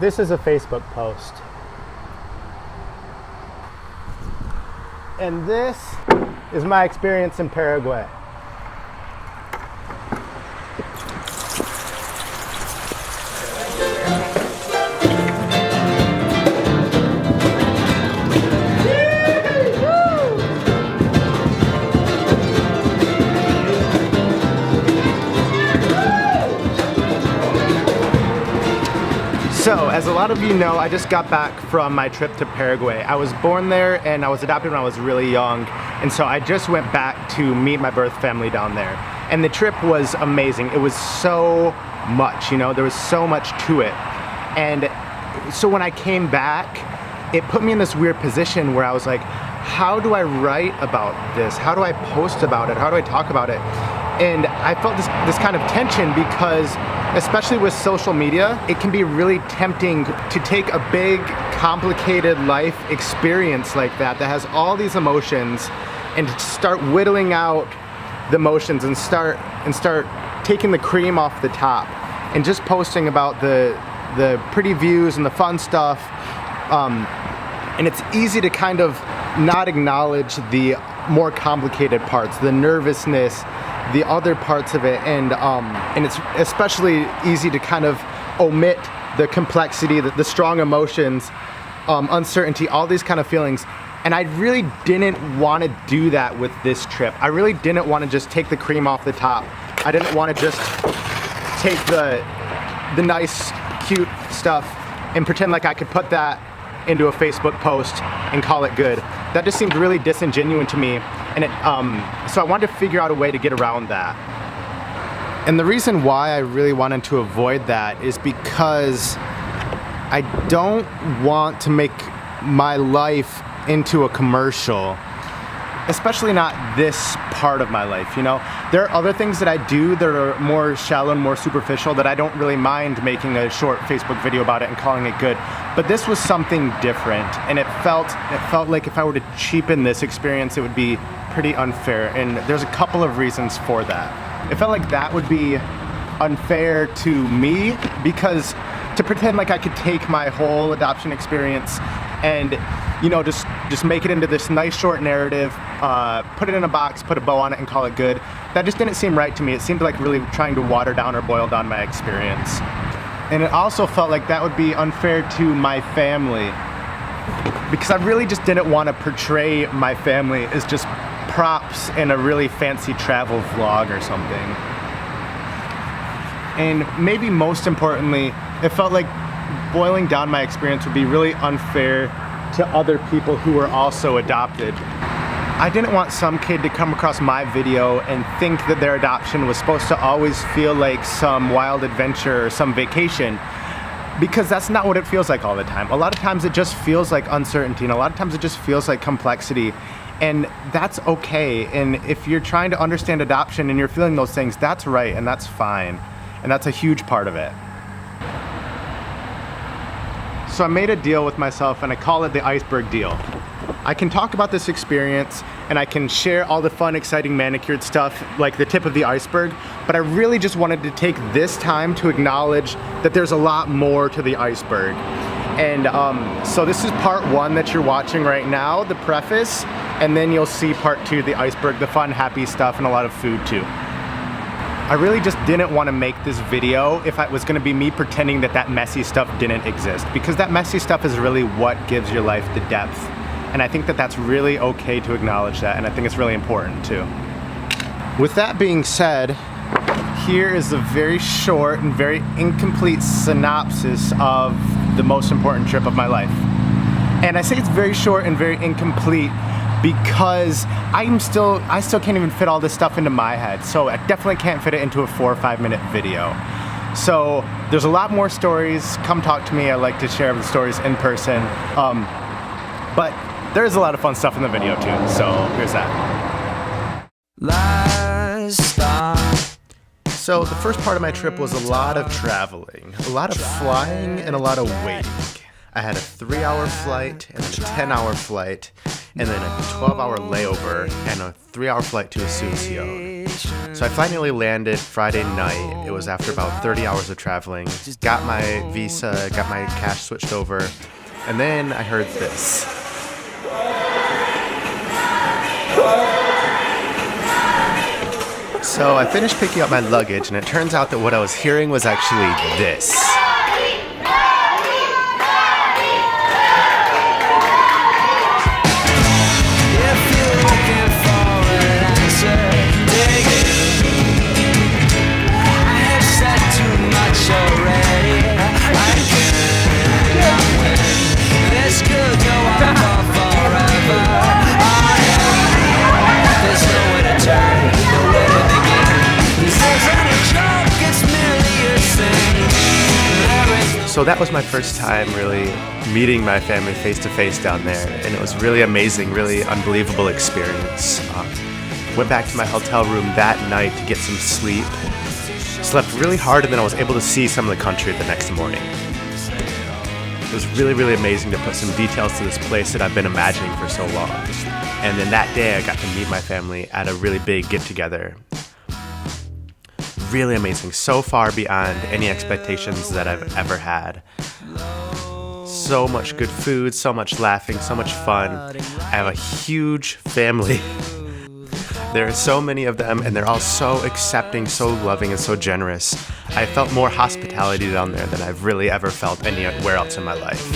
This is a Facebook post. And this is my experience in Paraguay. So, as a lot of you know, I just got back from my trip to Paraguay. I was born there and I was adopted when I was really young, and so I just went back to meet my birth family down there. And the trip was amazing. It was so much, you know, there was so much to it. And so when I came back, it put me in this weird position where I was like, how do I write about this? How do I post about it? How do I talk about it? And I felt this kind of tension because, especially with social media, it can be really tempting to take a big, complicated life experience like that has all these emotions and to start whittling out the emotions and start taking the cream off the top and just posting about the pretty views and the fun stuff. And it's easy to kind of not acknowledge the more complicated parts, the nervousness, the other parts of it, and it's especially easy to kind of omit the complexity, the strong emotions, uncertainty, all these kind of feelings. And I really didn't want to do that with this trip. I really didn't want to just take the cream off the top. I didn't want to just take the nice, cute stuff and pretend like I could put that into a Facebook post and call it good. That just seemed really disingenuous to me, and so I wanted to figure out a way to get around that. And the reason why I really wanted to avoid that is because I don't want to make my life into a commercial, especially not this part of my life, you know? There are other things that I do that are more shallow and more superficial that I don't really mind making a short Facebook video about it and calling it good. But this was something different, and it felt like if I were to cheapen this experience, it would be pretty unfair, and there's a couple of reasons for that. It felt like that would be unfair to me, because to pretend like I could take my whole adoption experience and, you know, just make it into this nice short narrative, put it in a box, put a bow on it, and call it good. That just didn't seem right to me. It seemed like really trying to water down or boil down my experience. And it also felt like that would be unfair to my family, because I really just didn't want to portray my family as just props in a really fancy travel vlog or something. And maybe most importantly, it felt like boiling down my experience would be really unfair to other people who were also adopted. I didn't want some kid to come across my video and think that their adoption was supposed to always feel like some wild adventure or some vacation, because that's not what it feels like all the time. A lot of times it just feels like uncertainty, and a lot of times it just feels like complexity, and that's okay. And if you're trying to understand adoption and you're feeling those things, that's right, and that's fine, and that's a huge part of it. So I made a deal with myself, and I call it the iceberg deal. I can talk about this experience and I can share all the fun, exciting manicured stuff, like the tip of the iceberg, but I really just wanted to take this time to acknowledge that there's a lot more to the iceberg. And so this is part one that you're watching right now, the preface, and then you'll see part two, the iceberg, the fun, happy stuff, and a lot of food too. I really just didn't want to make this video if it was going to be me pretending that messy stuff didn't exist, because that messy stuff is really what gives your life the depth. And I think that that's really okay to acknowledge that, and I think it's really important too. With that being said, here is a very short and very incomplete synopsis of the most important trip of my life. And I say it's very short and very incomplete because I still can't even fit all this stuff into my head. So I definitely can't fit it into a 4 or 5 minute video. So there's a lot more stories. Come talk to me. I like to share the stories in person. But there's a lot of fun stuff in the video too. So here's that. So the first part of my trip was a lot of traveling, a lot of flying, and a lot of waiting. I had a 3-hour flight, and then a 10-hour flight, and then a 12-hour layover, and a 3-hour flight to Asunción. So I finally landed Friday night. It was after about 30 hours of traveling. Got my visa, got my cash switched over, and then I heard this. So I finished picking up my luggage, and it turns out that what I was hearing was actually this. So that was my first time really meeting my family face to face down there, and it was really amazing, really unbelievable experience. Went back to my hotel room that night to get some sleep. Slept really hard, and then I was able to see some of the country the next morning. It was really, really amazing to put some details to this place that I've been imagining for so long. And then that day I got to meet my family at a really big get-together. Really amazing, so far beyond any expectations that I've ever had. So much good food, so much laughing, so much fun. I have a huge family. There are so many of them, and they're all so accepting, so loving, and so generous. I felt more hospitality down there than I've really ever felt anywhere else in my life.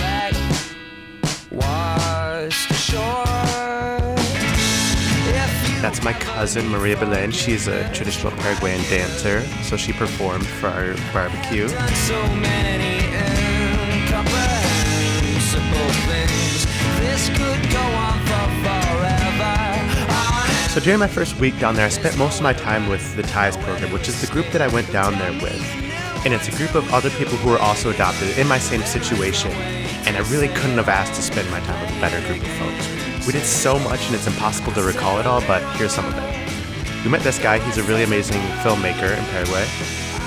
That's my cousin, Maria Belen. She's a traditional Paraguayan dancer, so she performed for our barbecue. So during my first week down there, I spent most of my time with the TIES program, which is the group that I went down there with. And it's a group of other people who are also adopted in my same situation. And I really couldn't have asked to spend my time with a better group of folks. We did so much, and it's impossible to recall it all, but here's some of it. We met this guy. He's a really amazing filmmaker in Paraguay.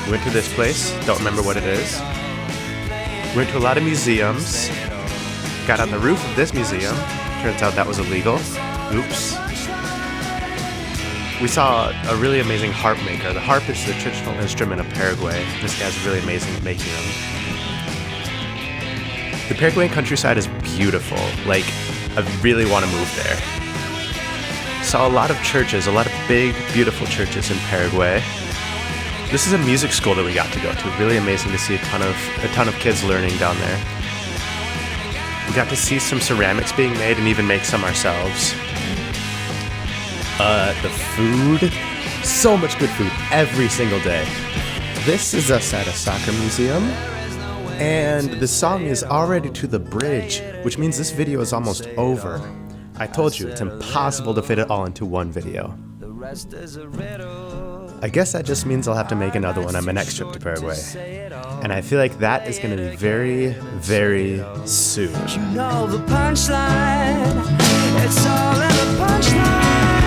We went to this place. Don't remember what it is. We went to a lot of museums. Got on the roof of this museum. Turns out that was illegal. Oops. We saw a really amazing harp maker. The harp is the traditional instrument of Paraguay. This guy's really amazing at making them. The Paraguayan countryside is beautiful. Like, I really want to move there. Saw a lot of churches, a lot of big, beautiful churches in Paraguay. This is a music school that we got to go to. Really amazing to see a ton of kids learning down there. We got to see some ceramics being made and even make some ourselves. The food, so much good food every single day. This is us at a soccer museum. And the song is already to the bridge, which means this video is almost over. I told you, it's impossible to fit it all into one video. I guess that just means I'll have to make another one on my next trip to Paraguay. And I feel like that is going to be very, very soon. You know the punchline, it's all in the punchline.